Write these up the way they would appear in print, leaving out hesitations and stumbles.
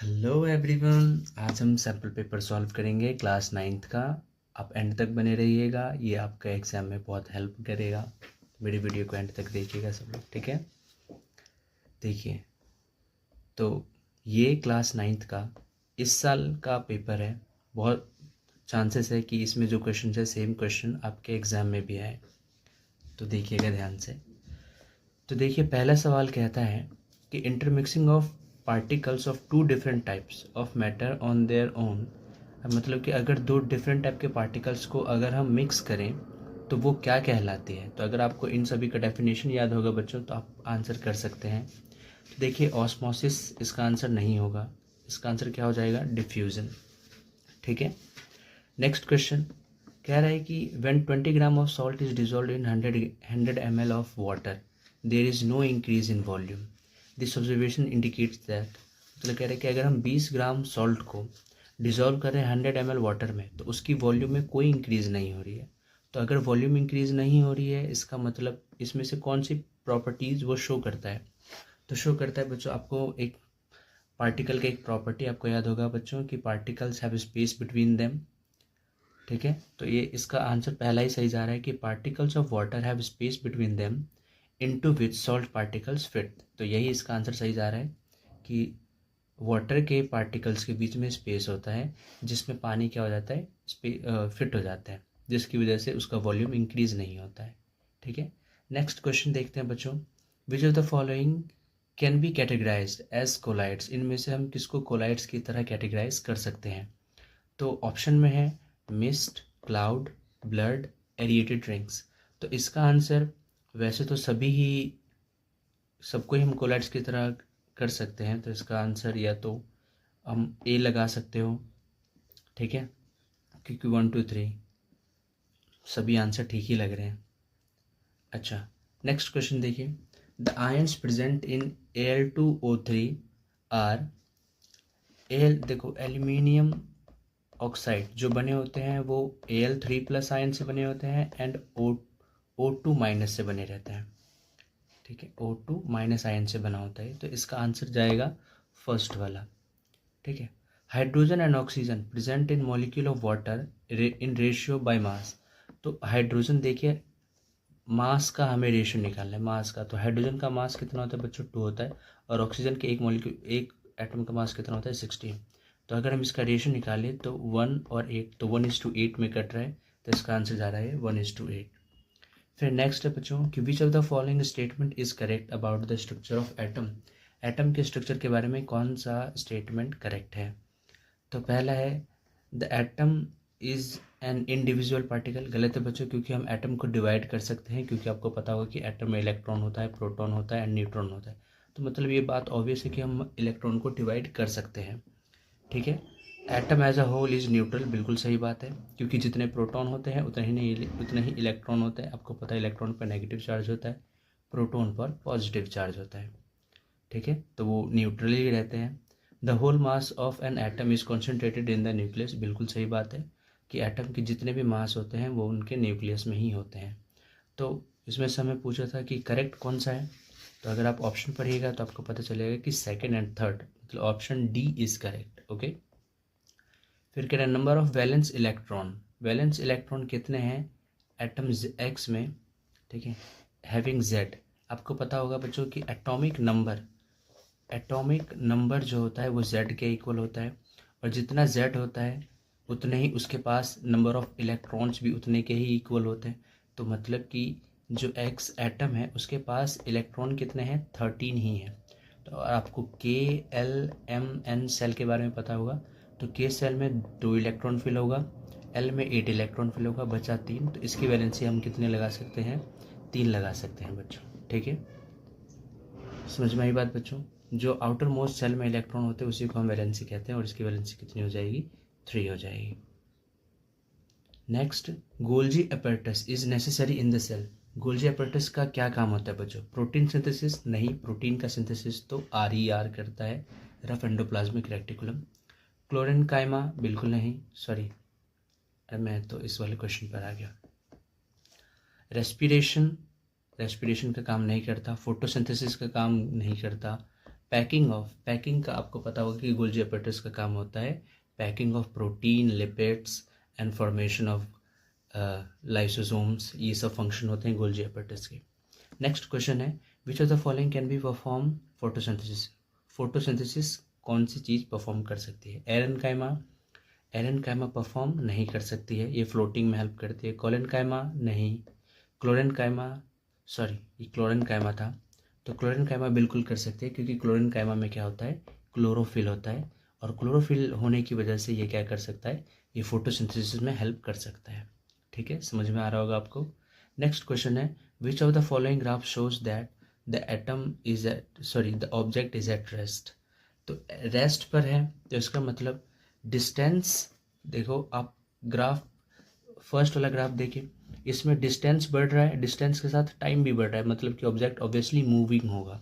Hello everyone, आज हम sample paper solve करेंगे क्लास 9th का। आप एंड तक बने रहिएगा, ये आपका एग्ज़ाम में बहुत हेल्प करेगा। मेरी वीडियो को एंड तक देखिएगा सब लोग, ठीक है। देखिए, तो ये क्लास 9th का इस साल का पेपर है। बहुत चांसेस है कि इसमें जो क्वेश्चन है सेम क्वेश्चन आपके एग्ज़ाम में भी आए, तो देखिएगा ध्यान से। तो देखिए, पहला सवाल कहता है कि intermixing of particles of two different types of matter on their own, मतलब कि अगर दो डिफरेंट टाइप के पार्टिकल्स को अगर हम मिक्स करें तो वो क्या कहलाती है। तो अगर आपको इन सभी का डेफिनेशन याद होगा बच्चों, तो आप आंसर कर सकते हैं। तो देखिए, ऑस्मोसिस इसका आंसर नहीं होगा, इसका आंसर क्या हो जाएगा, डिफ्यूज़न, ठीक है। नेक्स्ट क्वेश्चन कह रहा है कि when 20 gram of salt is dissolve in 100 ml of water there is no increase in volume, this observation indicates that. मतलब कह रहे हैं कि अगर हम 20 ग्राम सॉल्ट को डिजॉल्व कर रहे हैं 100 ml वाटर में, तो उसकी वॉल्यूम में कोई इंक्रीज़ नहीं हो रही है। तो अगर वॉल्यूम इंक्रीज़ नहीं हो रही है, इसका मतलब इसमें से कौन सी प्रॉपर्टीज़ वो शो करता है। तो शो करता है बच्चों, आपको एक पार्टिकल का एक प्रॉपर्टी आपको याद होगा बच्चों कि particles have space between them, ठीक है। तो ये इसका आंसर पहला ही सही जा रहा है कि particles of water have space between them into which salt particles fit. तो यही इसका आंसर सही जा रहा है कि वाटर के पार्टिकल्स के बीच में स्पेस होता है जिसमें पानी क्या हो जाता है, फिट हो जाता है, जिसकी वजह से उसका वॉल्यूम इंक्रीज नहीं होता है, ठीक है। नेक्स्ट क्वेश्चन देखते हैं बच्चों, which of the following can be categorized as colloids, इनमें से हम किसको कोलाइड्स की तरह कैटेगराइज कर सकते हैं। तो ऑप्शन में है mist, cloud, blood, aerated rings. तो इसका आंसर वैसे तो सबको ही हम कोलाइड्स की तरह कर सकते हैं, तो इसका आंसर या तो हम ए लगा सकते हो, ठीक है, क्योंकि 1 2 3 सभी आंसर ठीक ही लग रहे हैं। अच्छा, नेक्स्ट क्वेश्चन देखिए, the ions present in Al2O3 are, L देखो एल्यूमिनियम ऑक्साइड जो बने होते हैं वो Al3+ आयन से बने होते हैं एंड O2- से बने रहते हैं, ठीक है। O2- आयन से बना होता है, तो इसका आंसर जाएगा फर्स्ट वाला, ठीक है। Hydrogen and oxygen present in molecule of water in ratio by mass. तो हाइड्रोजन देखिए, मास का हमें रेशियो निकालना है, मास का। तो हाइड्रोजन का मास कितना होता है बच्चों, 2 होता है, और ऑक्सीजन के एक एटम का मास कितना होता है, 16। तो अगर हम इसका रेशियो निकालें तो 1 और 8, तो 1:8 में कट रहा है, तो इसका आंसर जा रहा है 1:8। फिर नेक्स्ट है बच्चों कि विच of the following statement is correct about the structure of atom, atom के स्ट्रक्चर के बारे में कौन सा स्टेटमेंट करेक्ट है। तो पहला है the atom is an individual particle. गलत है बच्चों, क्योंकि हम एटम को डिवाइड कर सकते हैं, क्योंकि आपको पता होगा कि एटम में इलेक्ट्रॉन होता है, प्रोटॉन होता है एंड न्यूट्रॉन होता है। तो मतलब ये बात ऑब्वियस है कि हम इलेक्ट्रॉन को डिवाइड कर सकते हैं, ठीक है। Atom as a whole is neutral, बिल्कुल सही बात है, क्योंकि जितने प्रोटॉन होते हैं उतने ही इलेक्ट्रॉन होते हैं। आपको पता है इलेक्ट्रॉन पर नेगेटिव चार्ज होता है, प्रोटॉन पर पॉजिटिव चार्ज होता है, ठीक है, तो वो न्यूट्रल ही रहते हैं। The whole mass of an atom is concentrated in the nucleus, बिल्कुल सही बात है कि एटम के जितने भी मास होते हैं वो उनके न्यूक्लियस में ही होते हैं। तो इसमें से हमें पूछा था कि करेक्ट कौन सा है, तो अगर आप ऑप्शन पढ़िएगा तो आपको पता चलेगा कि सेकेंड एंड थर्ड, मतलब option D is correct, okay. फिर कह रहे हैं number of valence electron, valence electron कितने हैं एटम एक्स में, ठीक है, हैविंग जेड। आपको पता होगा बच्चों कि एटॉमिक नंबर जो होता है वो z के इक्वल होता है, और जितना z होता है उतने ही उसके पास नंबर ऑफ इलेक्ट्रॉन्स भी उतने के ही इक्वल होते हैं। तो मतलब कि जो x एटम है उसके पास इलेक्ट्रॉन कितने हैं, 13 ही हैं। तो आपको K L M N shell के बारे में पता होगा, तो K सेल में 2 इलेक्ट्रॉन फिल होगा, L में 8 इलेक्ट्रॉन फिल होगा, बचा 3। तो इसकी वैलेंसी हम कितने लगा सकते हैं, 3 लगा सकते हैं बच्चों, ठीक है। समझ में आई बात बच्चों, जो आउटर मोस्ट सेल में इलेक्ट्रॉन होते हैं उसी को हम वैलेंसी कहते हैं, और इसकी वैलेंसी कितनी हो जाएगी, 3 हो जाएगी। Next, Golgi apparatus is necessary in the cell. Golgi apparatus का क्या काम होता है बच्चों, प्रोटीन सिंथेसिस नहीं, प्रोटीन का सिंथेसिस तो RER करता है, रफ एंडोप्लाज्मिक रेटिकुलम। क्लोरीन कायमा बिल्कुल नहीं, सॉरी मैं तो इस वाले क्वेश्चन पर आ गया। रेस्पिरेशन का काम नहीं करता, फोटोसिंथेसिस का काम नहीं करता, पैकिंग का आपको पता होगा कि गोल्जी apparatus का काम होता है packing of protein, lipids and formation of lysosomes, ये सब फंक्शन होते हैं गोल्जी apparatus के। नेक्स्ट क्वेश्चन है विच of the following can be perform photosynthesis. Photosynthesis कौन सी चीज़ परफॉर्म कर सकती है? एरेनकाइमा परफॉर्म नहीं कर सकती है, ये फ्लोटिंग में हेल्प करती है। कोलेनकाइमा नहीं। ये क्लोरेनकाइमा था, तो क्लोरेनकाइमा बिल्कुल कर सकते हैं क्योंकि क्लोरेनकाइमा में क्या होता है, क्लोरोफिल होता है, और क्लोरोफिल होने की वजह से ये क्या कर सकता है, ये फोटोसिंथेसिस में हेल्प कर सकता है। ठीक है, समझ में आ रहा होगा आपको। नेक्स्ट क्वेश्चन है विच of the following graph shows that the object is at rest. तो रेस्ट पर है, तो इसका मतलब डिस्टेंस, देखो आप ग्राफ, फर्स्ट वाला ग्राफ देखिए, इसमें डिस्टेंस बढ़ रहा है, डिस्टेंस के साथ टाइम भी बढ़ रहा है, मतलब कि ऑब्जेक्ट ऑब्वियसली मूविंग होगा।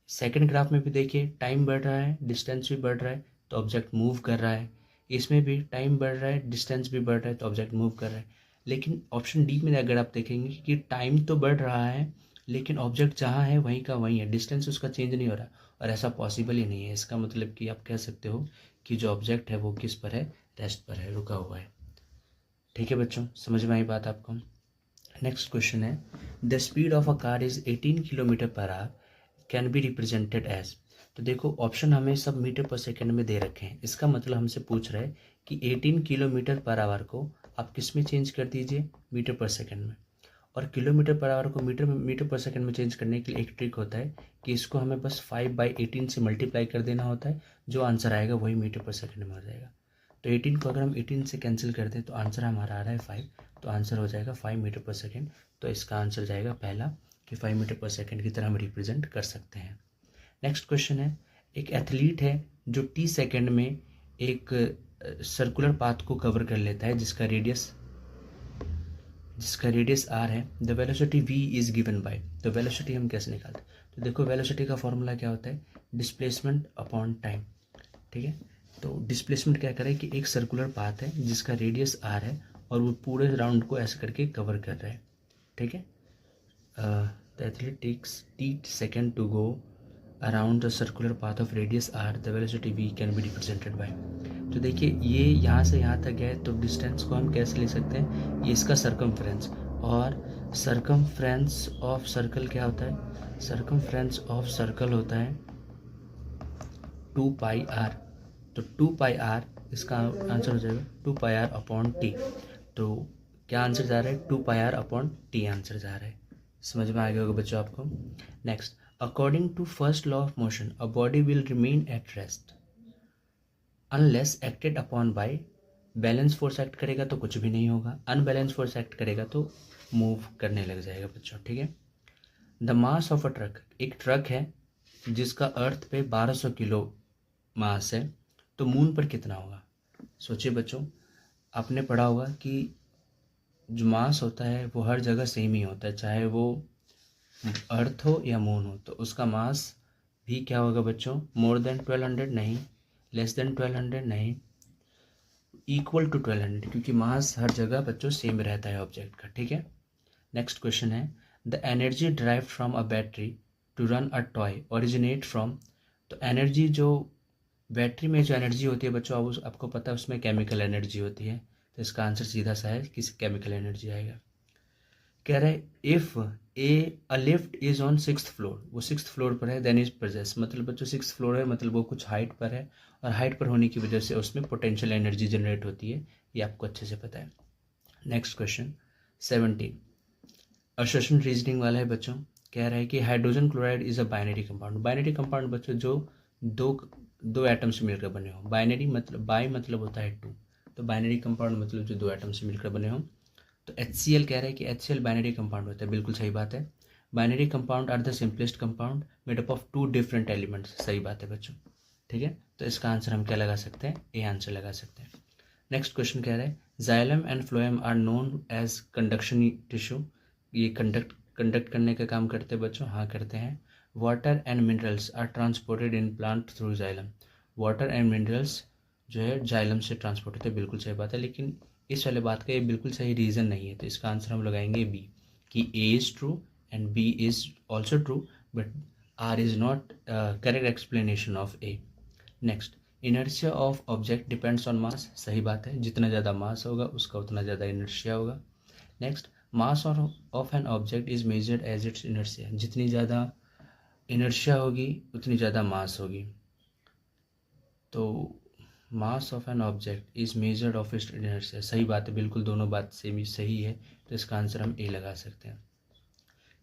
सेकंड ग्राफ में भी देखिए टाइम बढ़ रहा है, डिस्टेंस भी बढ़ रहा है, तो ऑब्जेक्ट मूव कर रहा है। इसमें भी टाइम बढ़ रहा है, डिस्टेंस भी बढ़ रहा है, तो ऑब्जेक्ट मूव कर रहा है। लेकिन ऑप्शन डी में अगर आप देखेंगे कि टाइम तो बढ़ रहा है लेकिन ऑब्जेक्ट जहाँ है वहीं का वहीं है, डिस्टेंस उसका चेंज नहीं हो रहा, और ऐसा पॉसिबल ही नहीं है। इसका मतलब कि आप कह सकते हो कि जो ऑब्जेक्ट है वो किस पर है, रेस्ट पर है, रुका हुआ है। ठीक है बच्चों, समझ में आई बात आपको। नेक्स्ट क्वेश्चन है the speed of a car is 18 kilometre per hour can be represented as. तो देखो ऑप्शन हमें सब मीटर पर सेकंड में दे रखे हैं, इसका मतलब हमसे पूछ रहा है कि 18 किलोमीटर पर आवर को आप किस में चेंज कर दीजिए, मीटर पर सेकंड में। और किलोमीटर पर आवर को मीटर पर सेकंड में चेंज करने के लिए एक ट्रिक होता है कि इसको हमें बस 5/18 से मल्टीप्लाई कर देना होता है, जो आंसर आएगा वही मीटर पर सेकंड में हो जाएगा। तो 18 को अगर हम 18 से कैंसिल कर दें तो आंसर हमारा आ रहा है 5, तो आंसर हो जाएगा 5 मीटर पर सेकंड। तो इसका आंसर जाएगा पहला कि 5 मीटर पर सेकंड की तरह हम रिप्रेजेंट कर सकते हैं। नेक्स्ट क्वेश्चन है एक एथलीट है जो टी सेकंड में एक सर्कुलर पाथ को कवर कर लेता है जिसका रेडियस r है। The velocity v is given by. तो वेलोसिटी हम कैसे निकालते हैं, तो देखो वेलोसिटी का फॉर्मूला क्या होता है, डिस्प्लेसमेंट अपॉन टाइम। ठीक है, तो डिस्प्लेसमेंट क्या करें कि एक सर्कुलर पाथ है जिसका रेडियस r है और वो पूरे राउंड को ऐसे करके कवर कर रहा है। ठीक है, the athlete takes t second to go around the circular path of radius r, the velocity v can be represented by. तो देखिए ये यहाँ से यहाँ तक है, तो डिस्टेंस को हम कैसे ले सकते हैं, ये इसका सरकमफ्रेंस, और सरकमफ्रेंस ऑफ सर्कल क्या होता है, सरकमफ्रेंस ऑफ सर्कल होता है 2πr। तो 2πr इसका आंसर हो जाएगा 2πr अपॉन टी। तो क्या आंसर जा रहा है, 2πr अपॉन टी आंसर जा रहा है। समझ में आ गया होगा बच्चों आपको। Next, according to first law of motion a body will remain at rest unless acted upon by. Balance force act करेगा तो कुछ भी नहीं होगा, अनबैलेंस फोर्स एक्ट करेगा तो मूव करने लग जाएगा बच्चों। ठीक है, the mass of a truck, एक ट्रक है जिसका अर्थ पे 1200 किलो मास है, तो मून पर कितना होगा। सोचिए बच्चों, आपने पढ़ा होगा कि जो मास होता है वो हर जगह सेम ही होता है, चाहे वो अर्थ हो या मून हो, तो उसका मास भी क्या होगा बच्चों, मोर देन 1200 नहीं, लेस देन 1200 नहीं, इक्वल टू 1200, क्योंकि मास हर जगह बच्चों सेम रहता है ऑब्जेक्ट का। ठीक है, नेक्स्ट क्वेश्चन है the energy drive from a battery to run a toy originate from. तो एनर्जी जो बैटरी में जो एनर्जी होती है बच्चों, आपको पता है उसमें केमिकल एनर्जी होती है, तो इसका आंसर सीधा सा है कि केमिकल एनर्जी आएगा। कह रहा है if a lift is on 6th floor, वो 6th फ्लोर पर है, देन इज प्रोजेस, मतलब बच्चों 6th फ्लोर है मतलब वो कुछ हाइट पर है, और हाइट पर होने की वजह से उसमें पोटेंशियल एनर्जी जनरेट होती है, ये आपको अच्छे से पता है। नेक्स्ट क्वेश्चन 17 असर्शन रीजनिंग वाला है बच्चों। कह रहा है कि hydrogen chloride is a binary compound. Binary compound बच्चों जो दो एटम से मिलकर बने हो, बाइनरी मतलब बाई मतलब होता है 2, तो बाइनरी कंपाउंड मतलब जो दो एटम से मिलकर बने हो। तो HCl कह रहा है कि HCl बाइनरी कंपाउंड होता है, बिल्कुल सही बात है। Binary compound are the simplest compound made up of 2 different elements, सही बात है बच्चों। ठीक है, तो इसका आंसर हम क्या लगा सकते हैं, ए आंसर लगा सकते हैं। नेक्स्ट क्वेश्चन कह रहा है xylem and phloem are known as conduction tissue, ये कंडक्ट करने का काम करते हैं बच्चों, हाँ करते हैं। Water and minerals are transported in plant through xylem, water and minerals जो है जाइलम से ट्रांसपोर्ट होते हैं, बिल्कुल सही बात है, लेकिन इस वाले बात का ये बिल्कुल सही रीज़न नहीं है, तो इसका आंसर हम लगाएंगे बी, कि A is true and B is also true, but R is not correct explanation of A. Next, inertia of object depends on mass, सही बात है, जितना ज़्यादा मास होगा उसका उतना ज़्यादा इनर्शिया होगा। Next, mass of an object is measured as its inertia, जितनी ज़्यादा इनर्शिया होगी उतनी ज़्यादा मास होगी। तो mass of an object is measured of its inertia, सही बात है, बिल्कुल दोनों बात सेम ही सही है, तो इसका आंसर हम ए लगा सकते हैं।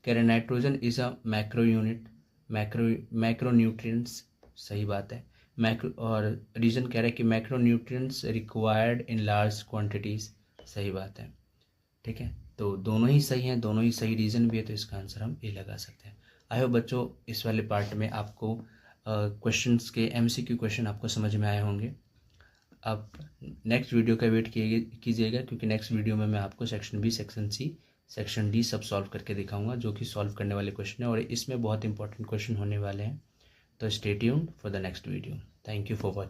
कह रहे nitrogen is a macro unit, macro nutrients, सही बात है। मैक्रो और रीजन कह रहा है कि macro nutrients required in large quantities, सही बात है। ठीक है, तो दोनों ही सही हैं, दोनों ही सही रीज़न भी है, तो इसका आंसर हम ए लगा सकते हैं। आई होप बच्चों इस वाले पार्ट में आपको क्वेश्चंस के एमसीक्यू क्वेश्चन आपको समझ में आए होंगे। अब नेक्स्ट वीडियो का वेट कीजिएगा, क्योंकि नेक्स्ट वीडियो में मैं आपको section B, section C, section D सब सॉल्व करके दिखाऊंगा, जो कि सॉल्व करने वाले क्वेश्चन है और इसमें बहुत इंपॉर्टेंट क्वेश्चन होने वाले हैं। तो stay tuned for the next video. Thank you for watching.